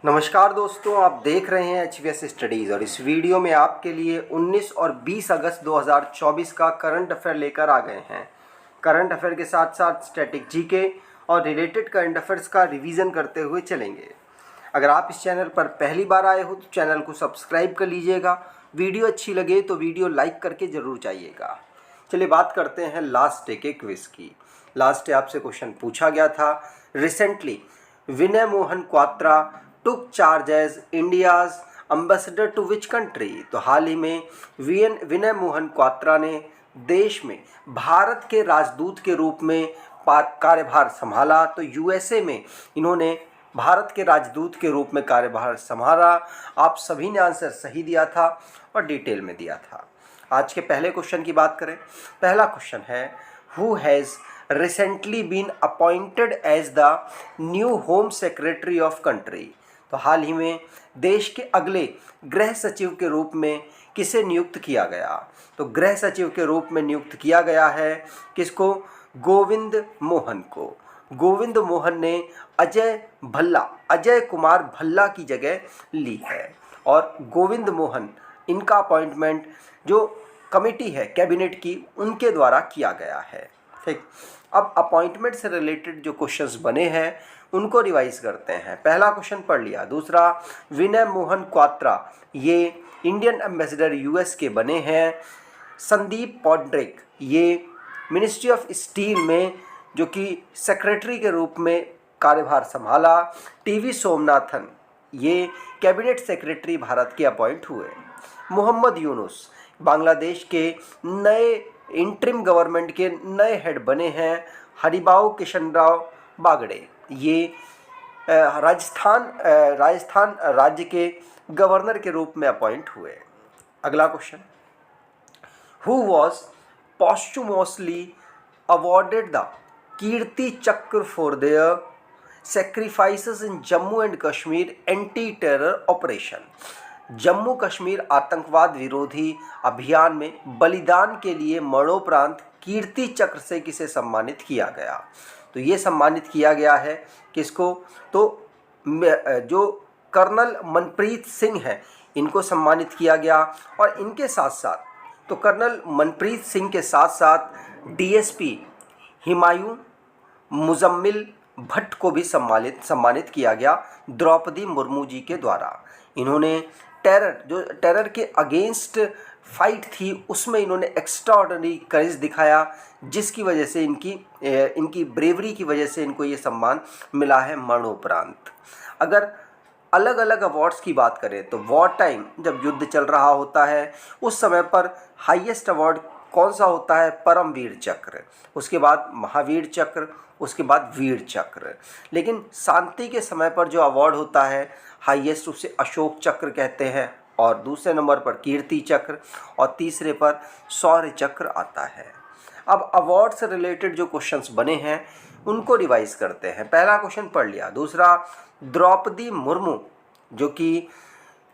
नमस्कार दोस्तों, आप देख रहे हैं HVS स्टडीज़ और इस वीडियो में आपके लिए 19 और 20 अगस्त 2024 का करंट अफेयर लेकर आ गए हैं। करंट अफेयर के साथ साथ स्टैटिक जीके और रिलेटेड करंट अफेयर्स का रिवीजन करते हुए चलेंगे। अगर आप इस चैनल पर पहली बार आए हो तो चैनल को सब्सक्राइब कर लीजिएगा। वीडियो अच्छी लगे तो वीडियो लाइक करके ज़रूर जाइएगा। चलिए बात करते हैं लास्ट डे के क्विज़ की। लास्ट डे आपसे क्वेश्चन पूछा गया था, recently Vinay Mohan Kwatra took charge as India's ambassador to which country. तो हाल ही में विनय मोहन क्वात्रा ने देश में भारत के राजदूत के रूप में कार्यभार संभाला। तो यूएसए में इन्होंने भारत के राजदूत के रूप में कार्यभार संभाला। आप सभी ने आंसर सही दिया था और डिटेल में दिया था। आज के पहले क्वेश्चन की बात करें। पहला क्वेश्चन है, who has recently been appointed as the new home secretary of country. तो हाल ही में देश के अगले गृह सचिव के रूप में किसे नियुक्त किया गया। तो गृह सचिव के रूप में नियुक्त किया गया है किसको? गोविंद मोहन को। गोविंद मोहन ने अजय कुमार भल्ला की जगह ली है और गोविंद मोहन इनका अपॉइंटमेंट जो कमेटी है कैबिनेट की उनके द्वारा किया गया है। ठीक, अब अपॉइंटमेंट से रिलेटेड जो क्वेश्चंस बने हैं उनको रिवाइज करते हैं। पहला क्वेश्चन पढ़ लिया। दूसरा, विनय मोहन क्वात्रा ये इंडियन एम्बेसडर यूएस के बने हैं। संदीप पॉड्रिक ये मिनिस्ट्री ऑफ स्टील में जो कि सेक्रेटरी के रूप में कार्यभार संभाला। टीवी सोमनाथन ये कैबिनेट सेक्रेटरी भारत के अपॉइंट हुए। मोहम्मद यूनुस बांग्लादेश के नए इंटरिम गवर्नमेंट के नए हेड बने हैं। हरिबाऊ किशनराव बागड़े ये राजस्थान राज्य के गवर्नर के रूप में अपॉइंट हुए। अगला question, who was posthumously awarded the Kirti Chakra for their sacrifices in Jammu and Kashmir anti terror operation. Jammu Kashmir आतंकवाद विरोधी अभियान में बलिदान के लिए मरणोपरांत कीर्ति चक्र से किसे सम्मानित किया गया। तो ये सम्मानित किया गया है किसको? तो जो कर्नल मनप्रीत सिंह हैं इनको सम्मानित किया गया और इनके साथ साथ तो कर्नल मनप्रीत सिंह के साथ साथ डीएसपी हिमायूं मुजम्मिल भट्ट को भी सम्मानित किया गया द्रौपदी मुर्मू जी के द्वारा। इन्होंने टेरर के अगेंस्ट फाइट थी उसमें इन्होंने एक्स्ट्राऑर्डिनरी करेज दिखाया, जिसकी वजह से इनकी ब्रेवरी की वजह से इनको ये सम्मान मिला है मरणोपरांत। अगर अलग अलग अवार्ड्स की बात करें तो वॉर टाइम जब युद्ध चल रहा होता है उस समय पर हाईएस्ट अवार्ड कौन सा होता है? परमवीर चक्र, उसके बाद महावीर चक्र, उसके बाद वीर चक्र। लेकिन शांति के समय पर जो अवार्ड होता है हाईएस्ट उसे अशोक चक्र कहते हैं और दूसरे नंबर पर कीर्ति चक्र और तीसरे पर शौर्य चक्र आता है। अब अवार्ड से रिलेटेड जो क्वेश्चंस बने हैं उनको रिवाइज करते हैं। पहला क्वेश्चन पढ़ लिया। दूसरा, द्रौपदी मुर्मू जो कि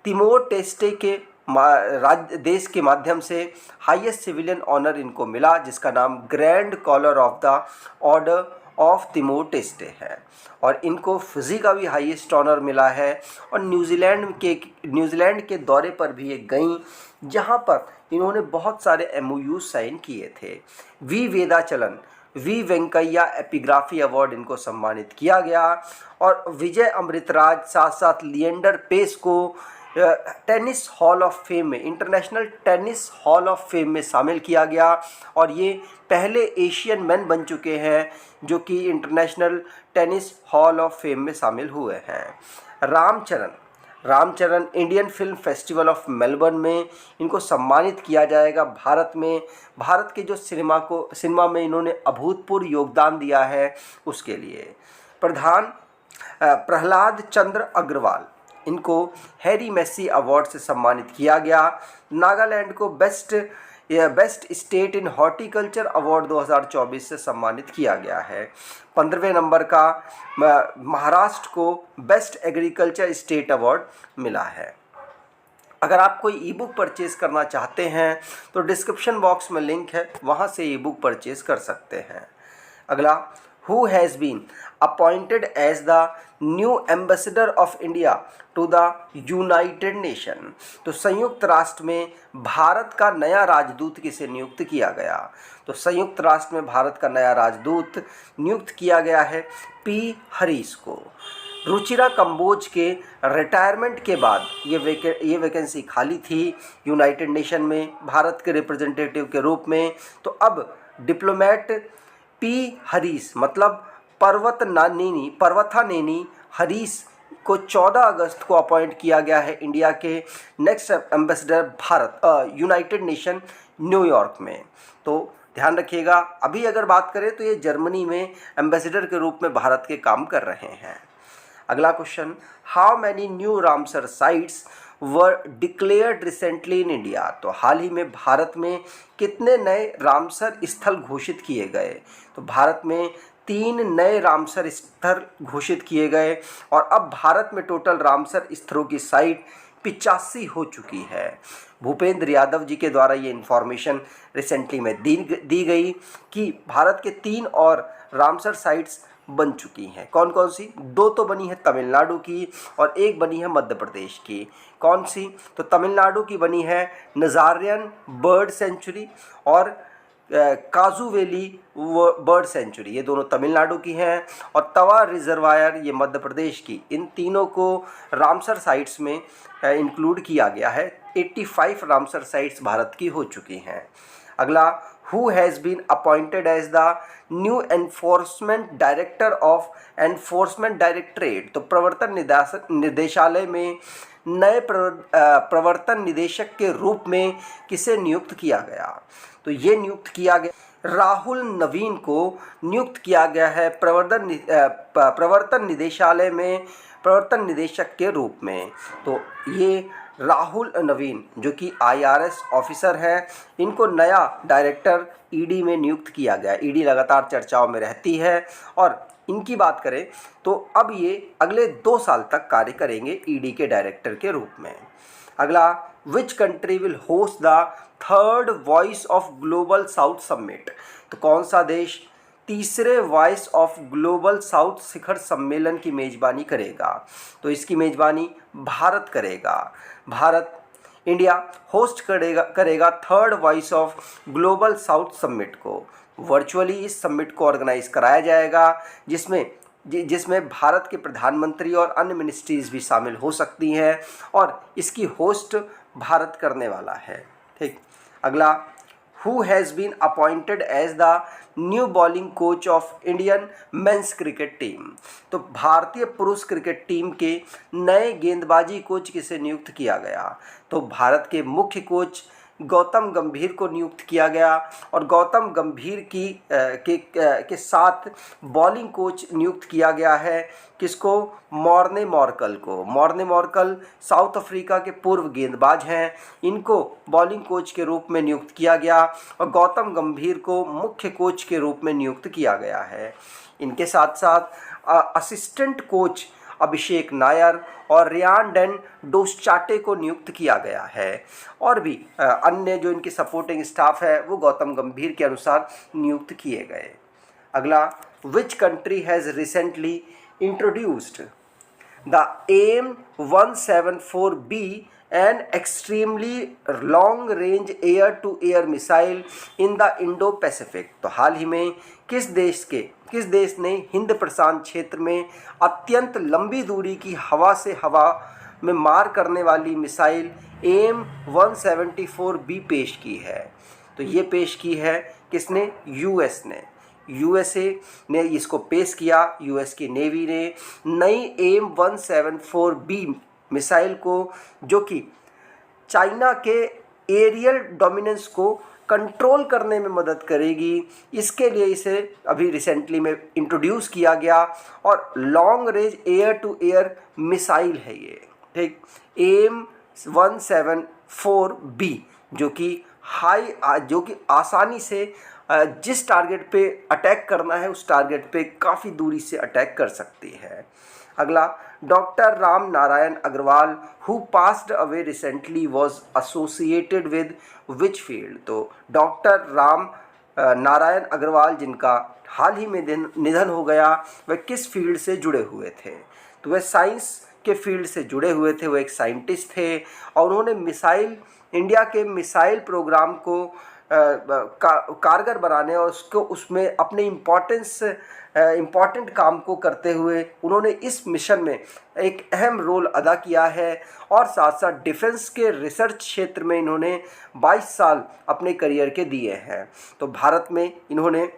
तिमोर टेस्टे के देश के माध्यम से हाईएस्ट सिविलियन ऑनर इनको मिला, जिसका नाम grand collar of the order of Timor Leste है और इनको फिजी का भी हाईएस्ट ऑनर मिला है और न्यूजीलैंड के दौरे पर भी ये गईं, जहां पर इन्होंने बहुत एमओयू एमओयू साइन किए थे। V Vedachalan V Venkaiah epigraphy award इनको सम्मानित किया गया और विजय अमृतराज साथ साथ लिएंडर पेस को टेनिस हॉल ऑफ फेम में international tennis hall of fame में शामिल किया गया और ये पहले एशियन मैन बन चुके हैं जो कि international tennis hall of fame में शामिल हुए हैं। Ram Charan Indian film festival of Melbourne में इनको सम्मानित किया जाएगा। भारत के जो सिनेमा में इन्होंने अभूतपूर्व योगदान दिया है उसके लिए। प्रहलाद चंद्र अग्रवाल इनको हैरी मेसी अवार्ड से सम्मानित किया गया। नागालैंड को best state in horticulture award 2024 से सम्मानित किया गया है। 15वें नंबर का महाराष्ट्र को बेस्ट एग्रीकल्चर स्टेट अवार्ड मिला है। अगर आप कोई ई बुक परचेज करना चाहते हैं तो डिस्क्रिप्शन बॉक्स में लिंक है, वहाँ से ई बुक परचेज कर सकते हैं। अगला, who has been appointed as the new ambassador of India to the United Nation। तो संयुक्त राष्ट्र में भारत का नया राजदूत किसे नियुक्त किया गया? तो संयुक्त राष्ट्र में भारत का नया राजदूत नियुक्त किया गया है पी हरीश को। रुचिरा कंबोज के रिटायरमेंट के बाद ये वैकेंसी खाली थी यूनाइटेड नेशन में भारत के रिप्रेजेंटेटिव के रूप में। तो अब डिप्लोमेट पी हरीश मतलब पर्वथानेनी हरीश को 14 अगस्त को अपॉइंट किया गया है इंडिया के next ambassador Bharat United nation New York में। तो ध्यान रखिएगा, अभी अगर बात करें तो ये जर्मनी में एम्बेसडर के रूप में भारत के काम कर रहे हैं। अगला question, how many new Ramsar sites were declared recently in India? तो हाल ही में भारत में कितने नए रामसर स्थल घोषित किए गए? तो भारत में 3 नए रामसर स्थल घोषित किए गए और अब भारत में टोटल रामसर स्थलों की साइट 85 हो चुकी है। भूपेंद्र यादव जी के द्वारा ये इन्फॉर्मेशन रिसेंटली में दी गई कि भारत के 3 और रामसर साइट्स बन चुकी हैं। कौन कौन सी? 2 तो बनी है तमिलनाडु की और 1 बनी है मध्य प्रदेश की। कौन सी? तो तमिलनाडु की बनी है नज़ारियन बर्ड सेंचुरी और काजू वैली बर्ड सेंचुरी, ये दोनों तमिलनाडु की हैं, और तवा रिजर्वायर ये मध्य प्रदेश की। इन तीनों को रामसर साइट्स में इंक्लूड किया गया है। 85 रामसर साइट्स भारत की हो चुकी हैं। अगला, who has been appointed as the new enforcement director of enforcement directorate? तो प्रवर्तन निदेशालय में नए प्रवर्तन निदेशक के रूप में किसे नियुक्त किया गया? तो ये नियुक्त किया गया राहुल नवीन को नियुक्त किया गया है प्रवर्तन निदेशालय में प्रवर्तन निदेशक के रूप में। तो ये राहुल नवीन जो कि IRS ऑफिसर हैं, इनको नया डायरेक्टर ईडी में नियुक्त किया गया। ईडी लगातार चर्चाओं में रहती है और इनकी बात करें तो अब ये अगले 2 साल तक कार्य करेंगे ईडी के डायरेक्टर के रूप में। अगला, which country will host the 3rd voice of global south summit? तो कौन सा देश 3रे वॉइस ऑफ ग्लोबल साउथ शिखर सम्मेलन की मेज़बानी करेगा? तो इसकी मेज़बानी भारत करेगा। इंडिया होस्ट करेगा 3rd voice of global south summit को। वर्चुअली इस समिट को ऑर्गेनाइज कराया जाएगा जिसमें भारत के प्रधानमंत्री और अन्य मिनिस्ट्रीज़ भी शामिल हो सकती हैं और इसकी होस्ट भारत करने वाला है। ठीक। अगला, who has been appointed as the new bowling coach of Indian men's cricket team? तो भारतीय पुरुष क्रिकेट टीम के नए गेंदबाजी कोच किसे नियुक्त किया गया? तो भारत के मुख्य कोच गौतम गंभीर को नियुक्त किया गया और गौतम गंभीर के साथ बॉलिंग कोच नियुक्त किया गया है। किसको? मॉर्ने मॉर्कल को। मॉर्ने मॉर्कल साउथ अफ्रीका के पूर्व गेंदबाज हैं, इनको बॉलिंग कोच के रूप में नियुक्त किया गया और गौतम गंभीर को मुख्य कोच के रूप में नियुक्त किया गया है। इनके साथ साथ असिस्टेंट कोच अभिषेक नायर और रियान डेन डोस्चाटे को नियुक्त किया गया है और भी अन्य जो इनके सपोर्टिंग स्टाफ है वो गौतम गंभीर के अनुसार नियुक्त किए गए। अगला, which country has recently introduced the AIM-174B an extremely long range air to air missile in the Indo Pacific? तो हाल ही में किस देश ने हिंद प्रशांत क्षेत्र में अत्यंत लंबी दूरी की हवा से हवा में मार करने वाली मिसाइल AIM-174B पेश की है? तो ये पेश की है किसने? यूएस ने। USA ने इसको पेश किया। यूएस की नेवी ने नई AIM-174B मिसाइल को, जो कि चाइना के एरियल डोमिनेंस को कंट्रोल करने में मदद करेगी, इसके लिए इसे अभी रिसेंटली में इंट्रोड्यूस किया गया और long range air to air missile है ये। ठीक। AIM-174B जो कि आसानी से जिस टारगेट पे अटैक करना है उस टारगेट पे काफ़ी दूरी से अटैक कर सकती है। अगला, doctor Ram Narayan Agarwal who passed away recently was associated with which field? तो डॉक्टर राम नारायण अग्रवाल, जिनका हाल ही में निधन हो गया, वह किस फील्ड से जुड़े हुए थे? तो वह साइंस के फील्ड से जुड़े हुए थे, वो एक साइंटिस्ट थे और उन्होंने इंडिया के मिसाइल प्रोग्राम को कारगर बनाने और उसको उसमें अपने इम्पॉर्टेंट काम को करते हुए उन्होंने इस मिशन में एक अहम रोल अदा किया है और साथ साथ डिफेंस के रिसर्च क्षेत्र में इन्होंने 22 साल अपने करियर के दिए हैं। तो भारत में इन्होंने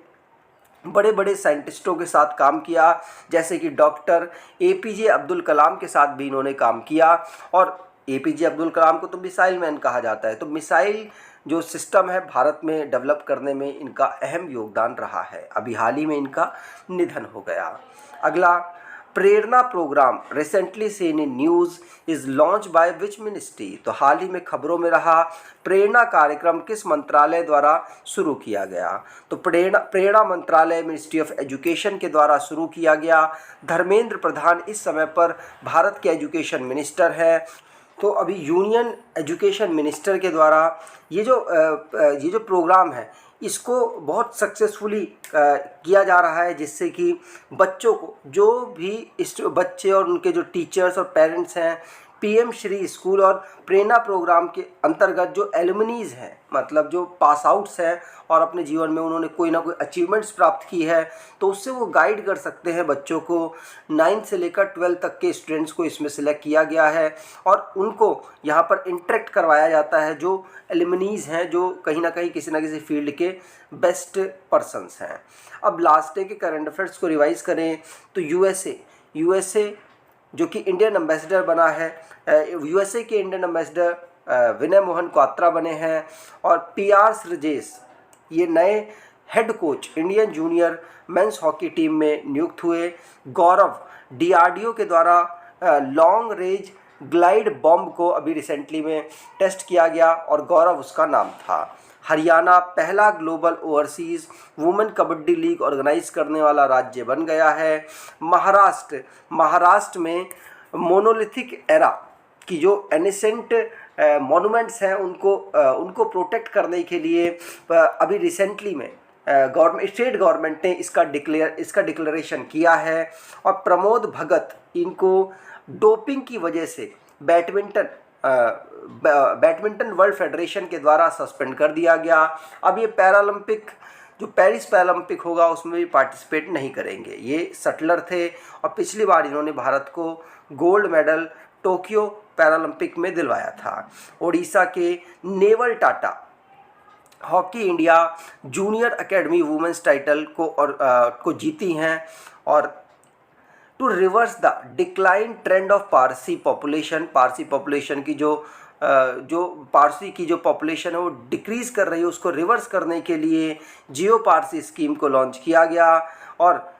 बड़े बड़े साइंटिस्टों के साथ काम किया, जैसे कि डॉक्टर APJ अब्दुल कलाम के साथ भी इन्होंने काम किया और APJ अब्दुल कलाम को तो मिसाइल मैन कहा जाता है। तो मिसाइल जो सिस्टम है भारत में डेवलप करने में इनका अहम योगदान रहा है। अभी हाल ही में इनका निधन हो गया। अगला, Prerna programme recently seen in news is launch by which ministry? तो हाल ही में खबरों में रहा प्रेरणा कार्यक्रम किस मंत्रालय द्वारा शुरू किया गया? तो प्रेरणा मंत्रालय मिनिस्ट्री ऑफ एजुकेशन के द्वारा शुरू किया गया। धर्मेंद्र प्रधान इस समय पर भारत के एजुकेशन मिनिस्टर है। तो अभी यूनियन एजुकेशन मिनिस्टर के द्वारा ये जो प्रोग्राम है इसको बहुत सक्सेसफुली किया जा रहा है, जिससे कि बच्चों को, जो भी बच्चे और उनके जो टीचर्स और पेरेंट्स हैं, PM श्री स्कूल और प्रेरणा प्रोग्राम के अंतर्गत जो एलुमनीज हैं, मतलब जो पास आउट्स हैं और अपने जीवन में उन्होंने कोई ना कोई अचीवमेंट्स प्राप्त की है, तो उससे वो गाइड कर सकते हैं बच्चों को। 9 से लेकर 12 तक के स्टूडेंट्स को इसमें सिलेक्ट किया गया है और उनको यहाँ पर इंटरेक्ट करवाया जाता है, जो एलुमनीज हैं, जो कहीं ना कहीं किसी न किसी फील्ड के बेस्ट पर्सनस हैं। अब लास्ट डे के करंट अफेयर्स को रिवाइज़ करें तो USA जो कि इंडियन एम्बेसडर बना है, USA के इंडियन एम्बेसडर विनय मोहन क्वात्रा बने हैं और PR श्रीजेश ये नए head coach Indian junior men's hockey team में नियुक्त हुए। गौरव DRDO के द्वारा लॉन्ग रेंज ग्लाइड बॉम्ब को अभी रिसेंटली में टेस्ट किया गया और गौरव उसका नाम था। हरियाणा पहला global overseas women kabaddi league organise करने वाला राज्य बन गया है। महाराष्ट्र में मोनोलिथिक एरा की जो एनिसेंट मॉन्यूमेंट्स हैं उनको प्रोटेक्ट करने के लिए अभी रिसेंटली में स्टेट गवर्नमेंट ने इसका डिक्लेरेशन किया है। और प्रमोद भगत, इनको डोपिंग की वजह से बैडमिंटन वर्ल्ड फेडरेशन के द्वारा सस्पेंड कर दिया गया। अब ये जो पेरिस पैरालंपिक होगा उसमें भी पार्टिसिपेट नहीं करेंगे। ये शटलर थे और पिछली बार इन्होंने भारत को गोल्ड मेडल टोक्यो पैरालंपिक में दिलवाया था। ओडिशा के naval Tata hockey India junior academy women's title को जीती हैं। और to reverse the decline trend of Parsi population की जो पारसी की जो पॉपुलेशन है वो डिक्रीज़ कर रही है, उसको रिवर्स करने के लिए जियो पारसी स्कीम को लॉन्च किया गया। और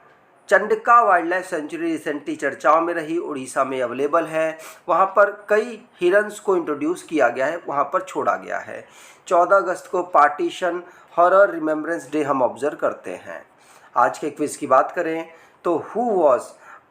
Chandaka wild life sanctuary recently चर्चाओं में रही, उड़ीसा में अवेलेबल है। वहाँ पर कई हिरन्स को इंट्रोड्यूस किया गया है, वहाँ पर छोड़ा गया है। 14 अगस्त को पार्टीशन हॉरर रिमेम्बरेंस डे हम ऑब्जर्व करते हैं। आज के क्विज की बात करें तो who was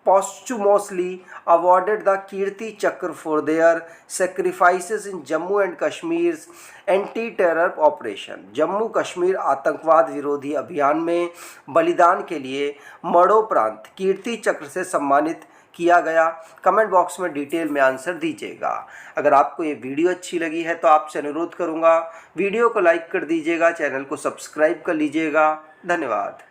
posthumously awarded the Kirti Chakra for their sacrifices in Jammu and Kashmir's anti-terror operation। Jammu Kashmir आतंकवाद विरोधी अभियान में बलिदान के लिए मरणोपरांत कीर्ति चक्र से सम्मानित किया गया। कमेंट बॉक्स में डिटेल में आंसर दीजिएगा। अगर आपको ये वीडियो अच्छी लगी है तो आपसे अनुरोध करूँगा वीडियो को लाइक कर दीजिएगा, चैनल को सब्सक्राइब कर लीजिएगा। धन्यवाद।